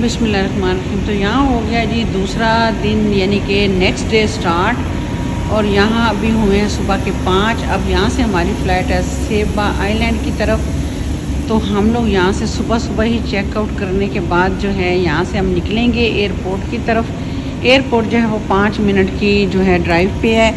बिस्मिल्लाहिर्रहमानिर्रहीम। तो यहाँ हो गया जी दूसरा दिन, यानी कि नेक्स्ट डे स्टार्ट। और यहाँ अभी हुए हैं सुबह के 5। अब यहाँ से हमारी फ़्लाइट है सेबा आइलैंड की तरफ। तो हम लोग यहाँ से सुबह सुबह ही चेकआउट करने के बाद जो है यहाँ से हम निकलेंगे एयरपोर्ट की तरफ। एयरपोर्ट जो है वो 5 मिनट की जो है ड्राइव पे है,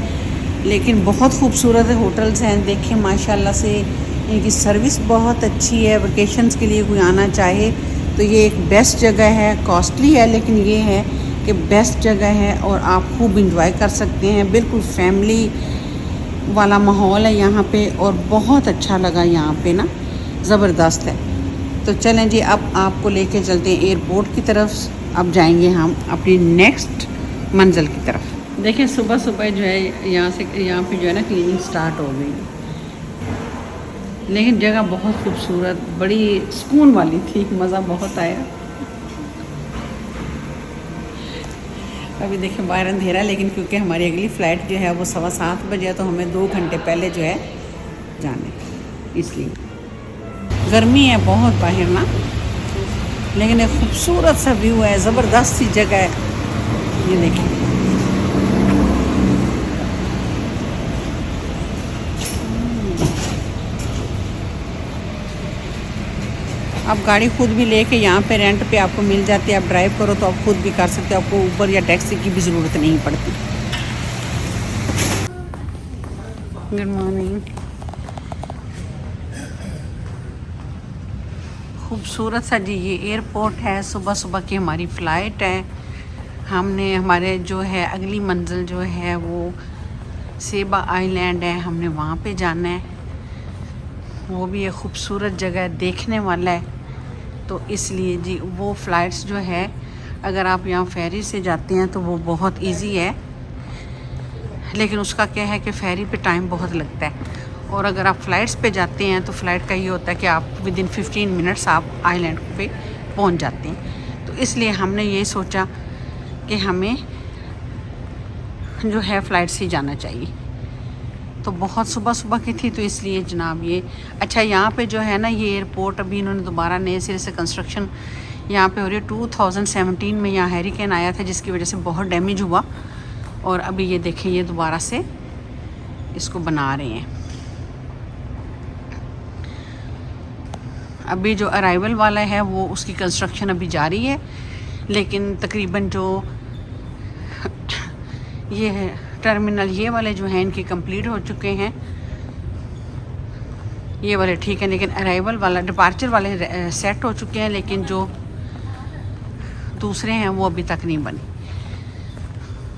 लेकिन बहुत खूबसूरत होटल्स हैं। देखें माशाल्लाह से इनकी सर्विस बहुत अच्छी है। वेकेशंस के लिए कोई आना चाहे तो ये एक बेस्ट जगह है। कॉस्टली है लेकिन ये है कि बेस्ट जगह है और आप खूब इंजॉय कर सकते हैं। बिल्कुल फैमिली वाला माहौल है यहाँ पे और बहुत अच्छा लगा यहाँ पे ना, ज़बरदस्त है। तो चलें जी, अब आपको लेके चलते हैं एयरपोर्ट की तरफ। अब जाएंगे हम अपनी नेक्स्ट मंजिल की तरफ। देखिए सुबह सुबह जो है यहाँ पे जो है ना क्लीनिंग स्टार्ट हो गई, लेकिन जगह बहुत खूबसूरत, बड़ी सुकून वाली थी, मज़ा बहुत आया। अभी देखें बाहर अंधेरा, लेकिन क्योंकि हमारी अगली फ़्लाइट जो है वो 7:15 बजे है, तो हमें 2 घंटे पहले जो है जाना है, इसलिए गर्मी है बहुत बाहर ना, लेकिन एक खूबसूरत सा व्यू है, ज़बरदस्त सी जगह है। ये देखें आप गाड़ी खुद भी लेके यहाँ पे रेंट पे आपको मिल जाती है। आप ड्राइव करो तो आप खुद भी कर सकते हो, आपको ऊबर या टैक्सी की भी ज़रूरत नहीं पड़ती। Good morning. खूबसूरत सा जी ये एयरपोर्ट है। सुबह सुबह की हमारी फ़्लाइट है। हमने हमारे जो है अगली मंजिल जो है वो सेबा आइलैंड है, हमने वहाँ पे जाना है। वो भी एक ख़ूबसूरत जगह है, देखने वाला है। तो इसलिए जी वो फ़्लाइट्स जो है, अगर आप यहाँ फेरी से जाते हैं तो वो बहुत इजी है, लेकिन उसका क्या है कि फेरी पे टाइम बहुत लगता है। और अगर आप फ़्लाइट्स पे जाते हैं तो फ़्लाइट का ये होता है कि आप विदिन 15 मिनट्स आप आइलैंड पे पहुँच जाते हैं। तो इसलिए हमने ये सोचा कि हमें जो है फ़्लाइट से ही जाना चाहिए। तो बहुत सुबह सुबह की थी, तो इसलिए जनाब ये अच्छा यहाँ पे जो है ना, ये एयरपोर्ट अभी इन्होंने दोबारा नए सिरे से कंस्ट्रक्शन यहाँ पे हो रही है। 2017 में यहाँ हैरिकेन आया था, जिसकी वजह से बहुत डैमेज हुआ, और अभी ये देखें ये दोबारा से इसको बना रहे हैं। अभी जो अराइवल वाला है वो उसकी कंस्ट्रक्शन अभी जारी है, लेकिन तकरीबन जो ये है टर्मिनल, ये वाले जो हैं इनके कंप्लीट हो चुके हैं, ये वाले ठीक है, लेकिन अराइवल वाला डिपार्चर वाले सेट हो चुके हैं, लेकिन जो दूसरे हैं वो अभी तक नहीं बने,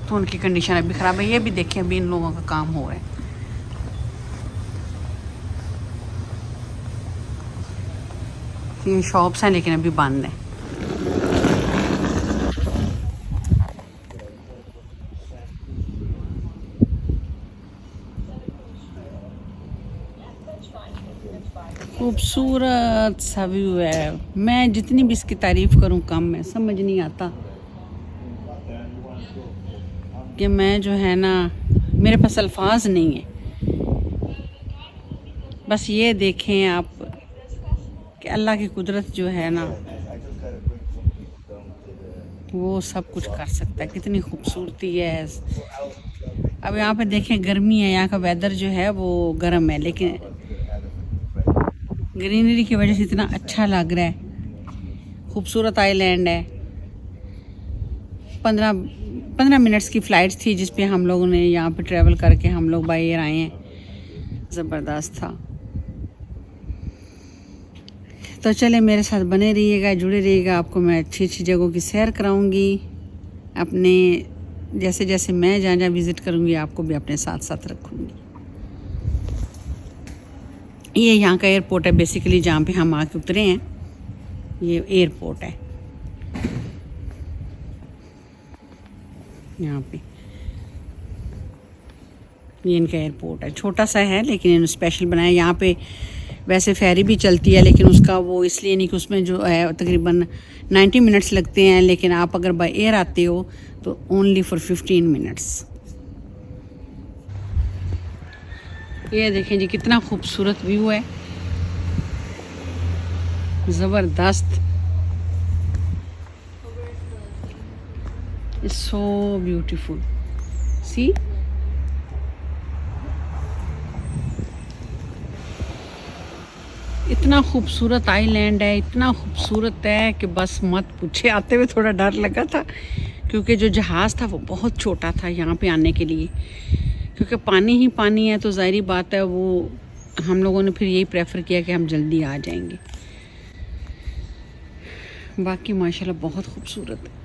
तो उनकी कंडीशन अभी ख़राब है। ये भी देखें अभी इन लोगों का काम हो रहा है। ये शॉप्स हैं लेकिन अभी बंद है। खूबसूरत सा व्यू है। मैं जितनी भी इसकी तारीफ़ करूं कम है, समझ नहीं आता कि मैं जो है ना, मेरे पास अल्फाज नहीं है। बस ये देखें आप कि अल्लाह की कुदरत जो है ना, वो सब कुछ कर सकता है। कितनी खूबसूरती है। अब यहाँ पे देखें गर्मी है, यहाँ का वेदर जो है वो गर्म है, लेकिन ग्रीनरी की वजह से इतना अच्छा लग रहा है। खूबसूरत आइलैंड है। 15 मिनट्स की फ़्लाइट थी जिस पे हम लोगों ने यहाँ पे ट्रैवल करके हम लोग बाय एयर आए हैं। ज़बरदस्त था। तो चले मेरे साथ बने रहिएगा, जुड़े रहिएगा। आपको मैं अच्छी अच्छी जगहों की सैर कराऊंगी। अपने जैसे जैसे मैं जहाँ जहाँ विज़िट करूँगी आपको भी अपने साथ साथ रखूँगी। ये यहाँ का एयरपोर्ट है बेसिकली, जहाँ पे हम आके उतरे हैं। ये एयरपोर्ट है यहाँ पे, ये इनका एयरपोर्ट है। छोटा सा है लेकिन इन्होंने स्पेशल बनाया। यहाँ पे वैसे फेरी भी चलती है, लेकिन उसका वो इसलिए नहीं कि उसमें जो है तकरीबन 90 मिनट्स लगते हैं, लेकिन आप अगर बाय एयर आते हो तो ओनली फॉर 15 मिनट्स। ये देखें जी कितना खूबसूरत व्यू है, ज़बरदस्त। It's so beautiful. सी इतना खूबसूरत आइलैंड है, इतना खूबसूरत है कि बस मत पूछे। आते हुए थोड़ा डर लगा था क्योंकि जो जहाज़ था वो बहुत छोटा था यहाँ पे आने के लिए, क्योंकि पानी ही पानी है तो ज़ाहिरी बात है वो हम लोगों ने फिर यही प्रेफर किया कि हम जल्दी आ जाएंगे। बाकी माशाल्लाह बहुत खूबसूरत है।